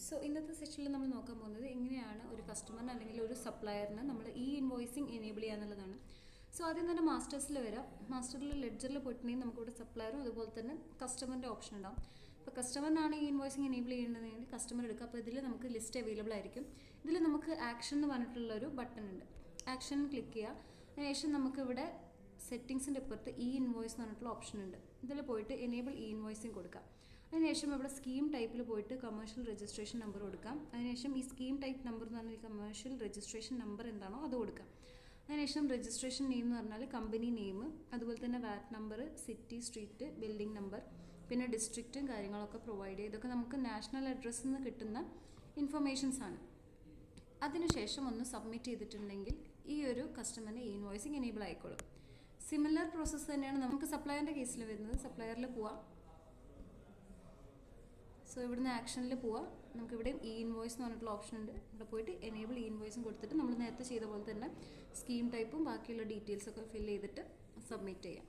So ഇന്നത്തെ സെഷനിൽ നമ്മൾ നോക്കാൻ പോകുന്നത് എങ്ങനെയാണ് ഒരു കസ്റ്റമറിന് അല്ലെങ്കിൽ ഒരു സപ്ലയറിന് നമ്മൾ ഈ ഇൻവോയ്സിങ് എനേബിൾ ചെയ്യുക എന്നുള്ളതാണ്. സോ ആദ്യം തന്നെ മാസ്റ്റേഴ്സിൽ വരാം. മാസ്റ്ററിൽ ലെഡ്ജറിൽ പോയിട്ടുണ്ടെങ്കിൽ നമുക്കിവിടെ സപ്ലയറും അതുപോലെ തന്നെ കസ്റ്റമറിൻ്റെ ഓപ്ഷൻ ഉണ്ടാവും. അപ്പോൾ കസ്റ്റമറിനാണ് ഈ ഇൻവോയ്സിങ് എനേബിൾ ചെയ്യേണ്ടതെങ്കിൽ കസ്റ്റമർ എടുക്കുക. അപ്പോൾ ഇതിൽ നമുക്ക് ലിസ്റ്റ് അവൈലബിൾ ആയിരിക്കും. ഇതിൽ നമുക്ക് ആക്ഷൻ എന്ന് പറഞ്ഞിട്ടുള്ളൊരു ബട്ടൺ ഉണ്ട്. ആക്ഷൻ ക്ലിക്ക് ചെയ്യുക. അതിനുശേഷം നമുക്കിവിടെ സെറ്റിങ്സിൻ്റെ ഇപ്പുറത്ത് ഇ ഇൻവോയ്സ് എന്ന് പറഞ്ഞിട്ടുള്ള ഓപ്ഷൻ ഉണ്ട്. ഇതിൽ പോയിട്ട് എനേബിൾ ഇ ഇൻവോയ്സിങ് കൊടുക്കാം. അതിനുശേഷം ഇവിടെ സ്കീം ടൈപ്പിൽ പോയിട്ട് കമേഴ്ഷ്യൽ രജിസ്ട്രേഷൻ നമ്പർ കൊടുക്കാം. അതിനുശേഷം ഈ സ്കീം ടൈപ്പ് നമ്പർ എന്ന് പറഞ്ഞാൽ കമേഴ്ഷ്യൽ രജിസ്ട്രേഷൻ നമ്പർ എന്താണോ അത് കൊടുക്കാം. അതിനുശേഷം രജിസ്ട്രേഷൻ നെയിം എന്ന് പറഞ്ഞാൽ കമ്പനി നെയിം, അതുപോലെ തന്നെ VAT number, city, street, building number, പിന്നെ ഡിസ്ട്രിക്റ്റും കാര്യങ്ങളൊക്കെ പ്രൊവൈഡ് ചെയ്യും. ഇതൊക്കെ നമുക്ക് നാഷണൽ അഡ്രസ്സിൽ നിന്ന് കിട്ടുന്ന ഇൻഫർമേഷൻസ് ആണ്. അതിനുശേഷം ഒന്ന് സബ്മിറ്റ് ചെയ്തിട്ടുണ്ടെങ്കിൽ ഈ ഒരു കസ്റ്റമറിന് ഈ ഇൻവോയ്സിങ് എനേബിൾ ആയിക്കോളും. സിമിലർ പ്രോസസ്സ് തന്നെയാണ് നമുക്ക് സപ്ലയറിൻ്റെ കേസിൽ വരുന്നത്. സപ്ലയറിൽ പോവാം. സോ ഇവിടുന്ന് ആക്ഷനിൽ പോവാം. നമുക്കിവിടെയും ഇ ഇൻവോയ്സ് എന്ന് പറഞ്ഞിട്ടുള്ള ഓപ്ഷൻ ഉണ്ട്. ഇവിടെ പോയിട്ട് എനേബിൾ ഇ ഇൻവോയ്സും കൊടുത്തിട്ട് നമ്മൾ നേരത്തെ ചെയ്ത പോലെ തന്നെ സ്കീം ടൈപ്പും ബാക്കിയുള്ള ഡീറ്റെയിൽസൊക്കെ ഫിൽ ചെയ്തിട്ട് സബ്മിറ്റ് ചെയ്യാം.